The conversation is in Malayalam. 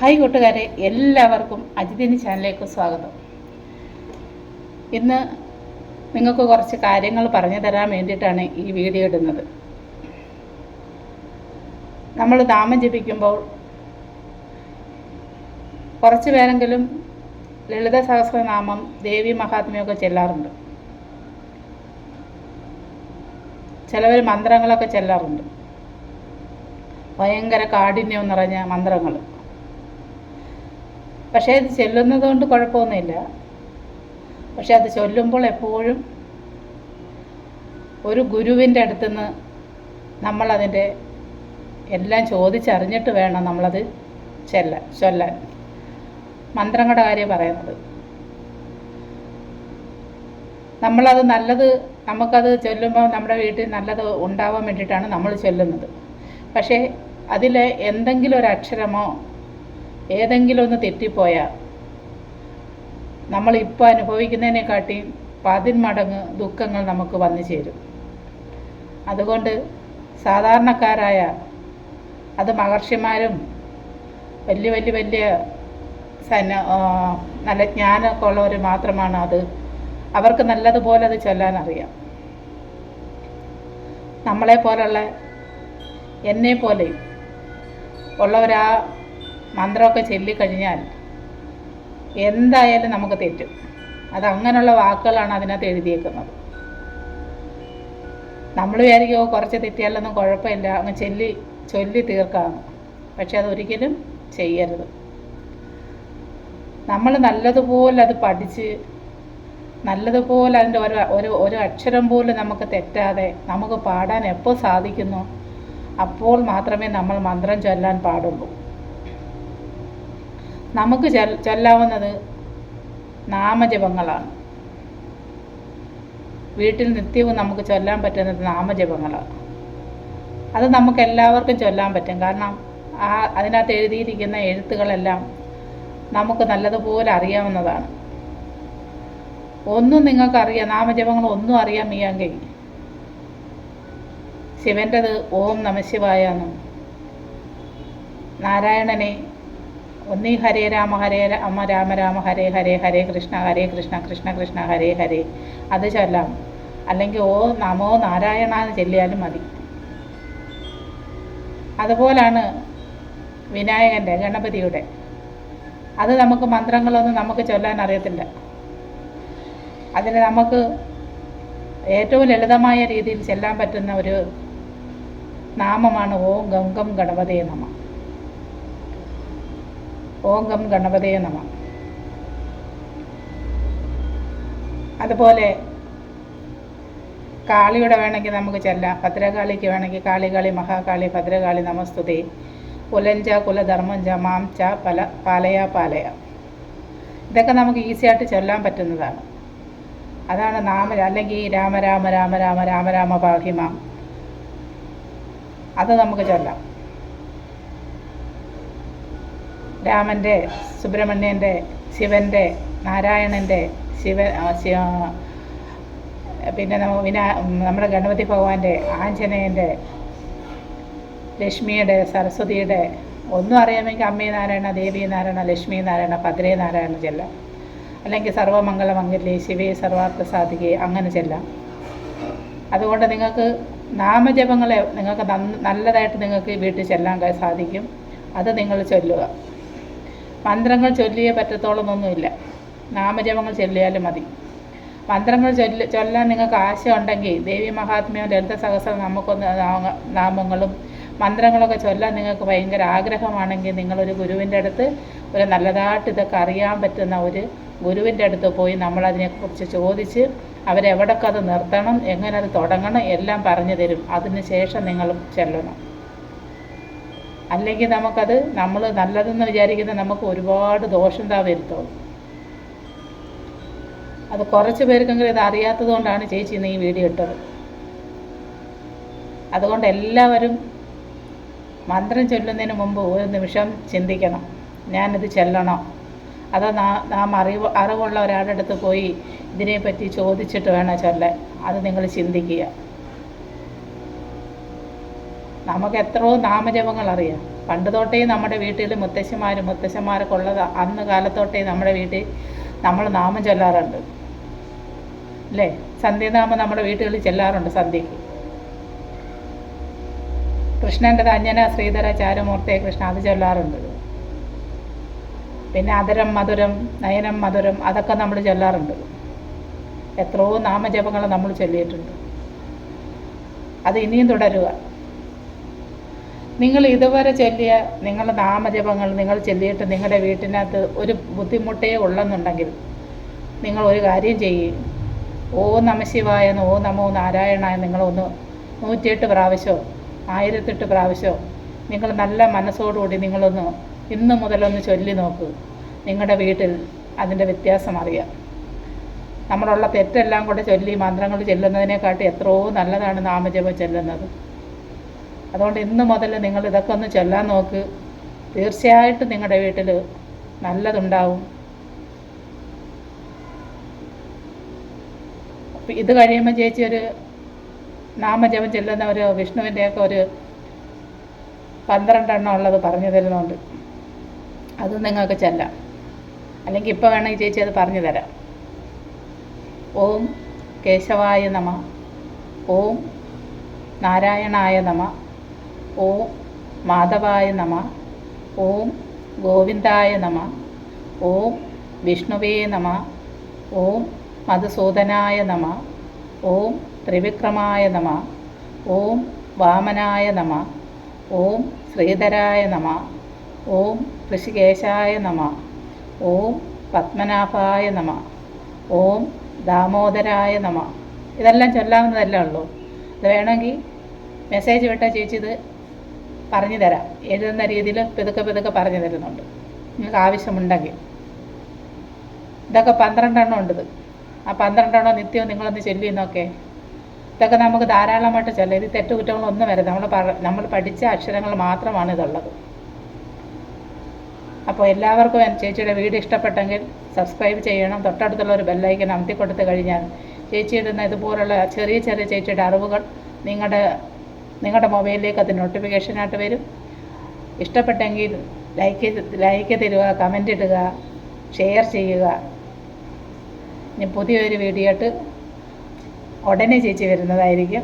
ഹായ് കൂട്ടുകാരെ, എല്ലാവർക്കും അജിതിനി ചാനലിലേക്ക് സ്വാഗതം. ഇന്ന് നിങ്ങൾക്ക് കുറച്ച് കാര്യങ്ങൾ പറഞ്ഞു തരാൻ വേണ്ടിയിട്ടാണ് ഈ വീഡിയോ ഇടുന്നത്. നമ്മൾ നാമം ജപിക്കുമ്പോൾ കുറച്ച് പേരെങ്കിലും ലളിത സഹസ്രനാമം, ദേവി മഹാത്മ്യമൊക്കെ ചെല്ലാറുണ്ട്. ചിലവർ മന്ത്രങ്ങളൊക്കെ ചെല്ലാറുണ്ട്, ഭയങ്കര കാഠിന്യം നിറഞ്ഞ മന്ത്രങ്ങൾ. പക്ഷേ ഇത് ചൊല്ലുന്നത് കൊണ്ട് കുഴപ്പമൊന്നുമില്ല. പക്ഷെ അത് ചൊല്ലുമ്പോൾ എപ്പോഴും ഒരു ഗുരുവിൻ്റെ അടുത്തുനിന്ന് നമ്മളതിൻ്റെ എല്ലാം ചോദിച്ചറിഞ്ഞിട്ട് വേണം നമ്മളത് ചൊല്ലാൻ. മന്ത്രങ്ങളുടെ കാര്യം പറയുന്നത്, നമ്മളത് നല്ലത്, നമുക്കത് ചൊല്ലുമ്പോൾ നമ്മുടെ വീട്ടിൽ നല്ലത് ഉണ്ടാവാൻ വേണ്ടിയിട്ടാണ് നമ്മൾ ചൊല്ലുന്നത്. പക്ഷേ അതിൽ എന്തെങ്കിലും ഒരു അക്ഷരമോ ഏതെങ്കിലും ഒന്ന് തെറ്റിപ്പോയാൽ നമ്മളിപ്പോൾ അനുഭവിക്കുന്നതിനെക്കാട്ടി 10 മടങ്ങ് ദുഃഖങ്ങൾ നമുക്ക് വന്നു ചേരും. അതുകൊണ്ട് സാധാരണക്കാരായ, അത് മഹർഷിമാരും വലിയ നല്ല ജ്ഞാനമൊക്കെ ഉള്ളവർ മാത്രമാണ് അവർക്ക് നല്ലതുപോലെ അത് ചൊല്ലാനറിയാം. നമ്മളെപ്പോലുള്ള എന്നെപ്പോലെ ഉള്ളവരാ മന്ത്രമൊക്കെ ചൊല്ലിക്കഴിഞ്ഞാൽ എന്തായാലും നമുക്ക് തെറ്റും. അങ്ങനെയുള്ള വാക്കുകളാണ് അതിനകത്ത് എഴുതിയേക്കുന്നത്. നമ്മൾ വിചാരിക്കുമോ കുറച്ച് തെറ്റിയാലൊന്നും കുഴപ്പമില്ല, അങ്ങ് ചൊല്ലി തീർക്കാമെന്ന്. പക്ഷെ അതൊരിക്കലും ചെയ്യരുത്. നമ്മൾ നല്ലതുപോലെ അത് പഠിച്ച് നല്ലതുപോലെ അതിൻ്റെ ഒരു അക്ഷരം പോലും നമുക്ക് തെറ്റാതെ നമുക്ക് പാടാൻ എപ്പോൾ സാധിക്കുന്നു അപ്പോൾ മാത്രമേ നമ്മൾ മന്ത്രം ചൊല്ലാൻ പാടുള്ളൂ. നമുക്ക് ചൊല്ലാവുന്നത് നാമജപങ്ങളാണ്. വീട്ടിൽ നിത്യവും നമുക്ക് ചൊല്ലാൻ പറ്റുന്നത് നാമജപങ്ങളാണ്. അത് നമുക്ക് എല്ലാവർക്കും ചൊല്ലാൻ പറ്റും. കാരണം അതിനകത്ത് എഴുതിയിരിക്കുന്ന എഴുത്തുകളെല്ലാം നമുക്ക് നല്ലതുപോലെ അറിയാവുന്നതാണ്. ഒന്നും നിങ്ങൾക്കറിയാം, നാമജപങ്ങൾ ഒന്നും അറിയാൻ വയ്യെങ്കിൽ ശിവൻ്റെത് ഓം നമഃശിവായ എന്നും, നാരായണനെ ഒന്നീ ഹരേ രാമ രാമ രാമ ഹരേ ഹരേ ഹരേ കൃഷ്ണ കൃഷ്ണ കൃഷ്ണ ഹരേ ഹരേ അത് ചൊല്ലാം. അല്ലെങ്കിൽ ഓ നമോ നാരായണ എന്ന് ചൊല്ലിയാലും മതി. അതുപോലാണ് വിനായകൻ്റെ, ഗണപതിയുടെ. അത് നമുക്ക് മന്ത്രങ്ങളൊന്നും നമുക്ക് ചൊല്ലാൻ അറിയത്തില്ല. അതിന് നമുക്ക് ഏറ്റവും ലളിതമായ രീതിയിൽ ചെല്ലാൻ പറ്റുന്ന ഒരു നാമമാണ് ഓം ഗം ഗം ഗണപതയെ നമ. ഓം ഗം ഗണപതയെ നമ. അതുപോലെ കാളിയുടെ വേണമെങ്കിൽ നമുക്ക് ചെല്ലാം. ഭദ്രകാളിക്ക് വേണമെങ്കിൽ കാളി മഹാകാളി ഭദ്രകാളി നമസ്തുതേ കുലഞ്ച കുലധർമ്മഞ്ച മാം ച പാലയ. ഇതൊക്കെ നമുക്ക് ഈസിയായിട്ട് ചൊല്ലാൻ പറ്റുന്നതാണ്. അതാണ് അല്ലെങ്കിൽ രാമ രാമ രാമ രാമ രാമ രാമ പാഹിമാം, അത് നമുക്ക് ചൊല്ലാം. രാമൻ്റെ, സുബ്രഹ്മണ്യൻ്റെ, ശിവൻ്റെ, നാരായണൻ്റെ, പിന്നെ നമ്മുടെ ഗണപതി ഭഗവാന്റെ, ആഞ്ജനേയൻ്റെ, ലക്ഷ്മിയുടെ, സരസ്വതിയുടെ, ഒന്നും അറിയാമെങ്കിൽ അമ്മേ നാരായണ, ദേവി നാരായണ, ലക്ഷ്മി നാരായണ, ഭദ്രേ നാരായണ ചെല്ലാം. അല്ലെങ്കിൽ സർവമംഗളമംഗല്യേ ശിവേ സർവാർത്ഥ സാധികേ അങ്ങനെ ചെല്ലാം. അതുകൊണ്ട് നിങ്ങൾക്ക് നാമജപങ്ങളെ നിങ്ങൾക്ക് നല്ലതായിട്ട് നിങ്ങൾക്ക് വീട്ടിൽ ചെല്ലാൻ സാധിക്കും. അത് നിങ്ങൾ ചൊല്ലുക. മന്ത്രങ്ങൾ ചൊല്ലിയേ പറ്റത്തോളമൊന്നുമില്ല, നാമജപങ്ങൾ ചൊല്ലിയാലും മതി. മന്ത്രങ്ങൾ ചൊല്ലാൻ നിങ്ങൾക്ക് ആശ ഉണ്ടെങ്കിൽ ദേവി മഹാത്മ്യം, ലളിത സഹസ്ര നാമങ്ങളും മന്ത്രങ്ങളൊക്കെ ചൊല്ലാൻ നിങ്ങൾക്ക് ഭയങ്കര ആഗ്രഹമാണെങ്കിൽ നിങ്ങളൊരു ഗുരുവിൻ്റെ അടുത്ത്, ഒരു നല്ലതായിട്ട് ഇതൊക്കെ അറിയാൻ പറ്റുന്ന ഒരു ഗുരുവിൻ്റെ അടുത്ത് പോയി നമ്മളതിനെക്കുറിച്ച് ചോദിച്ച് അവരെവിടൊക്കെ അത് നിർത്തണം, എങ്ങനെ അത് തുടങ്ങണം എല്ലാം പറഞ്ഞു തരും. അതിന് ശേഷം നിങ്ങൾ ചെല്ലണം. അല്ലെങ്കിൽ നമുക്കത് നമ്മൾ നല്ലതെന്ന് വിചാരിക്കുന്ന നമുക്ക് ഒരുപാട് ദോഷം വരുത്തുള്ളൂ. അത് കുറച്ച് പേർക്കെങ്കിലും ഇത് അറിയാത്തത് കൊണ്ടാണ് ചേച്ചി ഇന്ന് ഈ വീഡിയോ ഇട്ടത്. അതുകൊണ്ട് എല്ലാവരും മന്ത്രം ചൊല്ലുന്നതിന് മുമ്പ് ഒരു നിമിഷം ചിന്തിക്കണം, ഞാനിത് ചൊല്ലണോ അതോ നാം അറിവുള്ള ഒരാളുടെ അടുത്ത് പോയി ഇതിനെപ്പറ്റി ചോദിച്ചിട്ട് വേണം ചൊല്ലാൻ. അത് നിങ്ങൾ ചിന്തിക്കുക. നമുക്ക് എത്രയോ നാമജപങ്ങൾ അറിയാം. പണ്ട് തൊട്ടേ നമ്മുടെ വീട്ടിൽ മുത്തശ്ശന്മാരൊക്കെ ഉള്ളത് അന്ന് കാലത്തോട്ടേ നമ്മുടെ വീട്ടിൽ നമ്മൾ നാമം ചൊല്ലാറുണ്ട് അല്ലേ? സന്ധ്യനാമം നമ്മുടെ വീട്ടുകളിൽ ചെല്ലാറുണ്ട് സന്ധ്യയ്ക്ക്. കൃഷ്ണൻ്റെത് അഞ്ജന ശ്രീധര ചാരുമൂർത്തേ കൃഷ്ണ അത് ചൊല്ലാറുണ്ട്. പിന്നെ അതരം മധുരം നയനം മധുരം അതൊക്കെ നമ്മൾ ചൊല്ലാറുണ്ട്. എത്രയോ നാമജപങ്ങൾ നമ്മൾ ചൊല്ലിയിട്ടുണ്ട്. അത് ഇനിയും തുടരുക. നിങ്ങൾ ഇതുവരെ ചൊല്ലിയ നിങ്ങളുടെ നാമജപങ്ങൾ നിങ്ങൾ ചൊല്ലിയിട്ട് നിങ്ങളുടെ വീട്ടിനകത്ത് ഒരു ബുദ്ധിമുട്ടേ ഉള്ളെന്നുണ്ടെങ്കിൽ നിങ്ങൾ ഒരു കാര്യം ചെയ്യും. ഓ നമശിവായ ഓ നമോ നാരായണായ നിങ്ങളൊന്ന് 108 പ്രാവശ്യമോ 1008 പ്രാവശ്യമോ നിങ്ങൾ നല്ല മനസ്സോടുകൂടി നിങ്ങളൊന്ന് ഇന്ന് മുതലൊന്ന് ചൊല്ലി നോക്കൂ. നിങ്ങളുടെ വീട്ടിൽ അതിൻ്റെ വ്യത്യാസം അറിയാം. നമ്മളുള്ള തെറ്റെല്ലാം കൂടെ ചൊല്ലി മന്ത്രങ്ങൾ ചെല്ലുന്നതിനെക്കാട്ടി എത്രയോ നല്ലതാണ് നാമജപം ചെല്ലുന്നത്. അതുകൊണ്ട് ഇന്ന് മുതൽ നിങ്ങൾ ഇതൊക്കെ ഒന്ന് ചൊല്ലാൻ നോക്ക്. തീർച്ചയായിട്ടും നിങ്ങളുടെ വീട്ടിൽ നല്ലതുണ്ടാവും. ഇത് കഴിയുമ്പോൾ ചേച്ചി ഒരു നാമജപം ചെല്ലുന്ന ഒരു വിഷ്ണുവിൻ്റെയൊക്കെ ഒരു 12 എണ്ണം ഉള്ളത് പറഞ്ഞു തരുന്നുണ്ട്. അത് നിങ്ങൾക്ക് ചെല്ലാം. അല്ലെങ്കിൽ ഇപ്പോൾ വേണമെങ്കിൽ ചേച്ചി അത് പറഞ്ഞു തരാം. ഓം കേശവായ നമ, ഓം നാരായണായ നമ, ഓം മാധവായ നമ, ഓം ഗോവിന്ദായ നമ, ഓം വിഷ്ണുവേ നമ, ഓം മധുസൂദനായ നമ, ഓം ത്രിവിക്രമായ നമ, ഓം വാമനായ നമ, ഓം ശ്രീധരായ നമ, ഓം ഋഷികേശായ നമ, ഓം പത്മനാഭായ നമ, ഓം ദാമോദരായ നമ. ഇതെല്ലാം ചൊല്ലാവുന്നതല്ലേ ഉള്ളൂ. ഇത് വേണമെങ്കിൽ മെസ്സേജ് വിട്ടാൽ ചേച്ചി ഇത് പറഞ്ഞു തരാം. എഴുതുന്ന രീതിയിൽ പെതുക്കെ പറഞ്ഞു തരുന്നുണ്ട് നിങ്ങൾക്ക് ആവശ്യമുണ്ടെങ്കിൽ. ഇതൊക്കെ 12 എണ്ണം ഉണ്ട്. ആ 12 എണ്ണം നിത്യവും നിങ്ങളൊന്ന് ചൊല്ലിയെന്നൊക്കെ. ഇതൊക്കെ നമുക്ക് ധാരാളമായിട്ട് ചൊല്ലാം. ഇത് തെറ്റുകുറ്റങ്ങളൊന്നും വരും. നമ്മൾ പഠിച്ച അക്ഷരങ്ങൾ മാത്രമാണ് ഇതുള്ളത്. അപ്പോൾ എല്ലാവർക്കും ചേച്ചിയുടെ വീഡിയോ ഇഷ്ടപ്പെട്ടെങ്കിൽ സബ്സ്ക്രൈബ് ചെയ്യണം. തൊട്ടടുത്തുള്ള ഒരു ബെല്ലൈക്കൻ അമർത്തി കൊടുത്തു കഴിഞ്ഞാൽ ചേച്ചി ഇടുന്ന ഇതുപോലുള്ള ചെറിയ ചേച്ചിയുടെ അറിവുകൾ നിങ്ങളുടെ മൊബൈലിലേക്ക് അത് നോട്ടിഫിക്കേഷനായിട്ട് വരും. ഇഷ്ടപ്പെട്ടെങ്കിൽ ലൈക്ക് തരിക, കമൻ്റ് ഇടുക, ഷെയർ ചെയ്യുക. ഇനി പുതിയൊരു വീഡിയോ ആയിട്ട് ഉടനെ ചേച്ചി വരുന്നതായിരിക്കും.